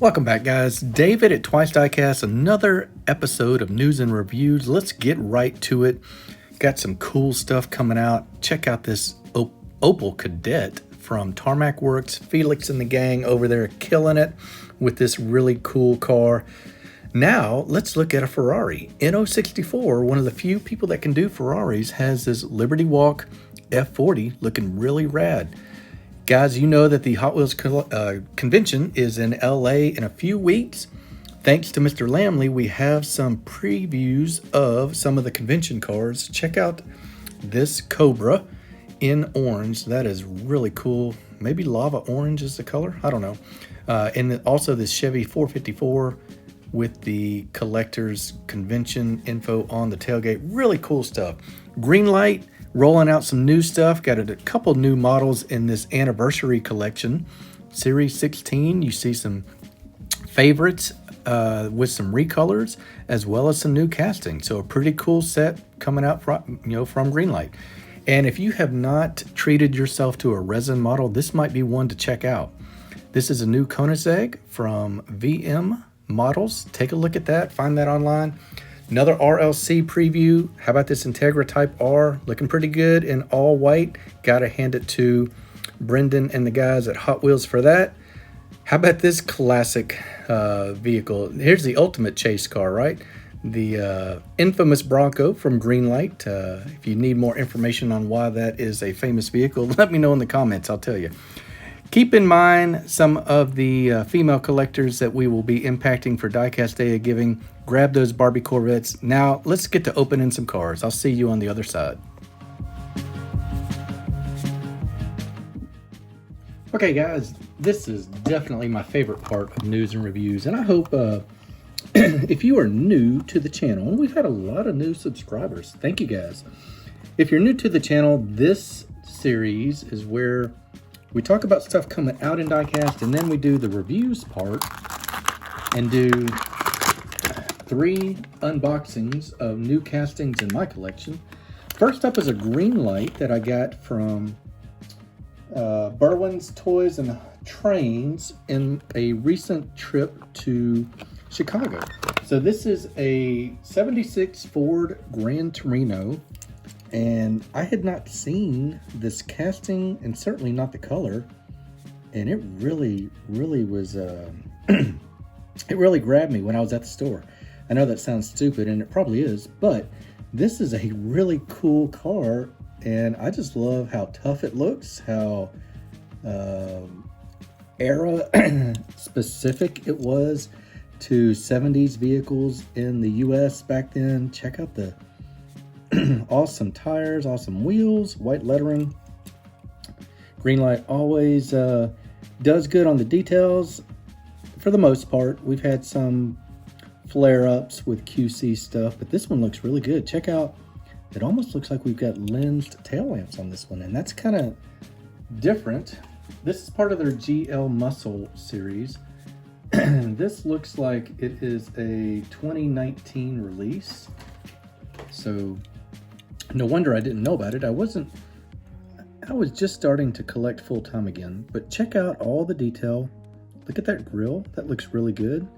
Welcome back, guys. David at Twice Diecast, another episode of news and reviews. Let's get right to it. Got some cool stuff coming out. Check out this Opel Kadett from Tarmac Works. Felix and the gang over there killing it with this really cool car. Now, let's look at a Ferrari. N064, one of the few people that can do Ferraris, has this Liberty Walk F40 looking really rad. Guys, you know that the Hot Wheels convention is in LA in a few weeks. Thanks to Mr. Lamley, we have some previews of some of the convention cars. Check out this Cobra in orange. That is really cool. Maybe lava orange is the color. I don't know. And also this Chevy 454 with the collector's convention info on the tailgate. Really cool stuff. Greenlight rolling out some new stuff. Got a couple new models in this anniversary collection. Series 16, you see some favorites with some recolors as well as some new casting. So a pretty cool set coming out from Greenlight. And if you have not treated yourself to a resin model, this might be one to check out. This is a new Koenigsegg from VM Models. Take a look at that. Find that online. Another RLC preview. How about this Integra Type R? Looking pretty good in all white. Gotta hand it to Brendan and the guys at Hot Wheels for that. How about this classic vehicle? Here's the ultimate chase car, right? The infamous Bronco from Greenlight. If you need more information on why that is a famous vehicle, let me know in the comments. I'll tell you. Keep in mind some of the female collectors that we will be impacting for Diecast Day of Giving. Grab those Barbie Corvettes. Now, let's get to opening some cars. I'll see you on the other side. Okay, guys, this is definitely my favorite part of news and reviews, and I hope if you are new to the channel, and we've had a lot of new subscribers. Thank you, guys. If you're new to the channel, this series is where we talk about stuff coming out in Diecast, and then we do the reviews part and do 3 unboxings of new castings in my collection. First up is a Greenlight that I got from Berwyn's Toys and Trains in a recent trip to Chicago. So this is a 76 Ford Gran Torino. And I had not seen this casting, and certainly not the color. And it really was, it really grabbed me when I was at the store. I know that sounds stupid, and it probably is, but this is a really cool car. And I just love how tough it looks, how era specific it was to 70s vehicles in the US back then. Check out the awesome tires, awesome wheels, white lettering. Greenlight always does good on the details for the most part. We've had some flare-ups with QC stuff, but this one looks really good. Check out, it almost looks like we've got lensed tail lamps on this one, and that's kind of different. This is part of their GL Muscle series. This looks like it is a 2019 release. So no wonder I didn't know about it. I was just starting to collect full time again, but check out all the detail. Look at that grille. That looks really good.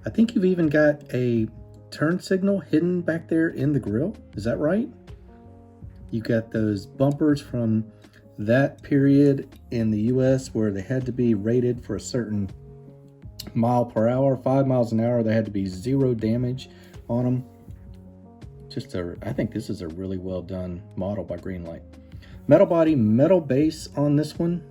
I think you've even got a turn signal hidden back there in the grille. Is that right? You got those bumpers from that period in the US where they had to be rated for a certain mile per hour, 5 miles an hour. There had to be 0 damage on them. I think this is a really well done model by Greenlight. Metal body, metal base on this one.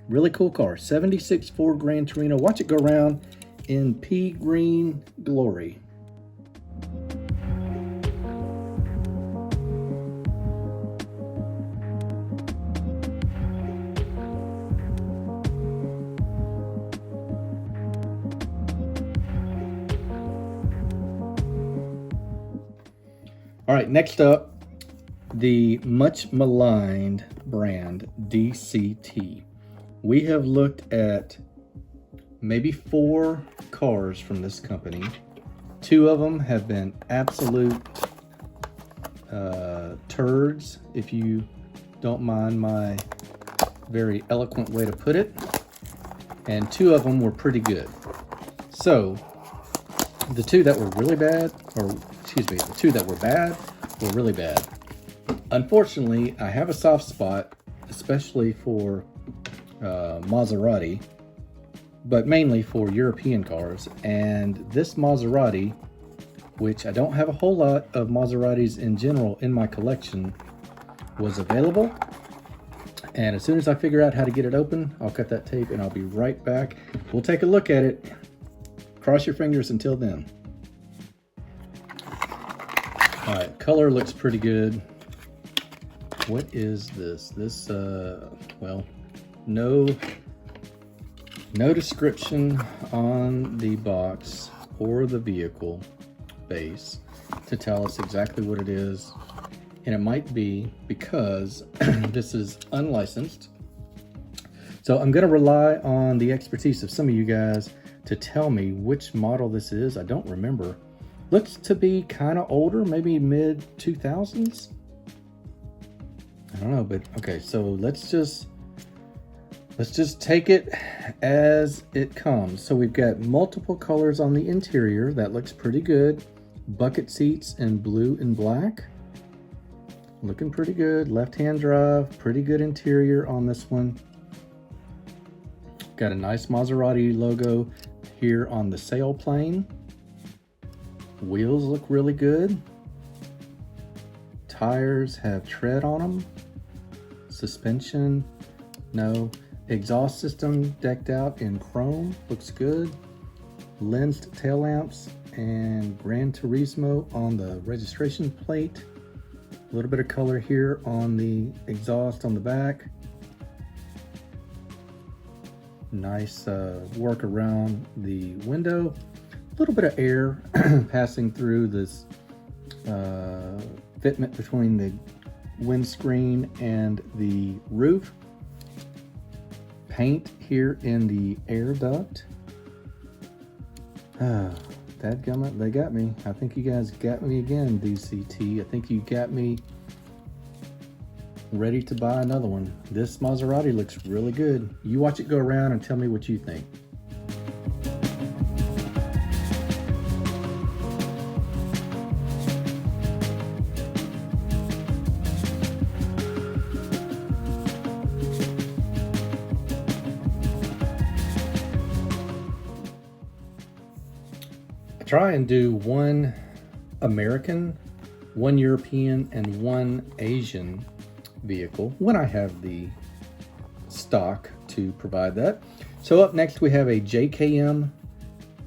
Really cool car. 76 Ford Gran Torino. Watch it go around in pea green glory. All right, next up, the much maligned brand DCT. We have looked at maybe 4 cars from this company. 2 of them have been absolute turds, if you don't mind my very eloquent way to put it. and 2 of them were pretty good. So the 2 that were really bad, or excuse me, the 2 that were bad were really bad. Unfortunately, I have a soft spot, especially for Maserati, but mainly for European cars. And this Maserati, which I don't have a whole lot of Maseratis in general in my collection, was available. And as soon as I figure out how to get it open, I'll cut that tape and I'll be right back. We'll take a look at it. Cross your fingers until then. All right, color looks pretty good. What is this? This, well, no description on the box or the vehicle base to tell us exactly what it is. And it might be because this is unlicensed. So I'm going to rely on the expertise of some of you guys to tell me which model this is. I don't remember. Looks to be kind of older, maybe mid 2000s. I don't know, but okay, so let's just take it as it comes. So we've got multiple colors on the interior. That looks pretty good. Bucket seats in blue and black. Looking pretty good. Left-hand drive, pretty good interior on this one. Got a nice Maserati logo here on the sailplane. Wheels look really good. Tires have tread on them. Suspension, no. Exhaust system decked out in chrome, looks good. Lensed tail lamps and Gran Turismo on the registration plate. A little bit of color here on the exhaust on the back. Nice work around the window. A little bit of air passing through this fitment between the windscreen and the roof. Paint here in the air duct. Dadgummit, they got me. I think you guys got me again, DCT. I think you got me ready to buy another one. This Maserati looks really good. You watch it go around and tell me what you think. Try and do one American, one European, and one Asian vehicle when I have the stock to provide that. So up next we have a JKM,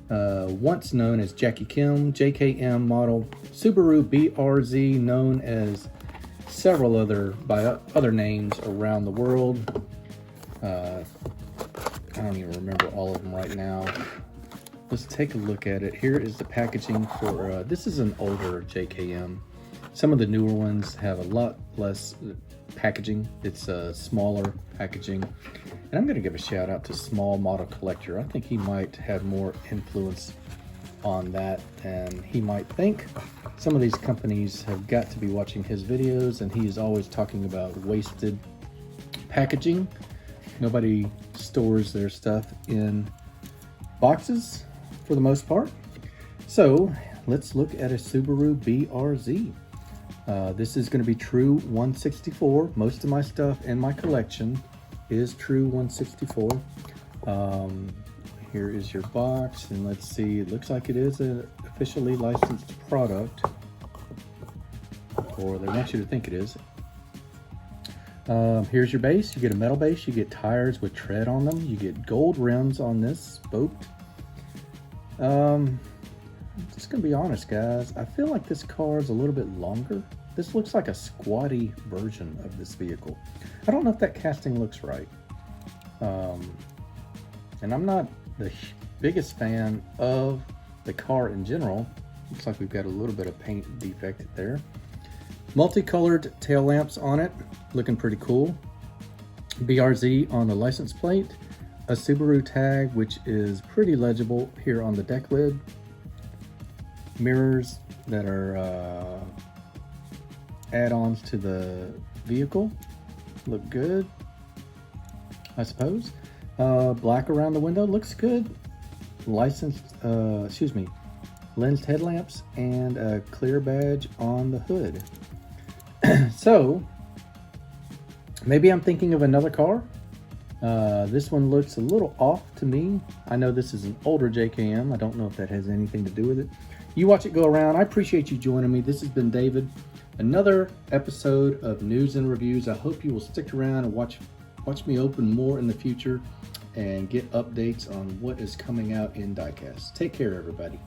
once known as Jackie Kim, JKM model Subaru BRZ, known as several other names around the world. I don't even remember all of them right now. Let's take a look at it. Here is the packaging for, this is an older JKM. Some of the newer ones have a lot less packaging. It's a smaller packaging. And I'm gonna give a shout out to Small Model Collector. I think he might have more influence on that than he might think. Some of these companies have got to be watching his videos, and he's always talking about wasted packaging. Nobody stores their stuff in boxes for the most part. So let's look at a Subaru BRZ. This is going to be true 164. Most of my stuff in my collection is true 164. Here is your box, and let's see, it looks like it is an officially licensed product, or they want you to think it is. Here's your base. You get a metal base, you get tires with tread on them, you get gold rims on this boat. Just gonna be honest, guys, I feel like this car is a little bit longer. This looks like a squatty version of this vehicle. I don't know if that casting looks right. And I'm not the biggest fan of the car in general. Looks like we've got a little bit of paint defect there. Multicolored tail lamps on it, looking pretty cool. BRZ on the license plate. A Subaru tag, which is pretty legible here on the deck lid. Mirrors that are add-ons to the vehicle. Look good, I suppose. Black around the window, looks good. Licensed, lensed headlamps and a clear badge on the hood. So, maybe I'm thinking of another car. This one looks a little off to me. I know this is an older JKM. I don't know if that has anything to do with it. You watch it go around. I appreciate you joining me. This has been David. Another episode of News and Reviews. I hope you will stick around and watch me open more in the future and get updates on what is coming out in Diecast. Take care, everybody.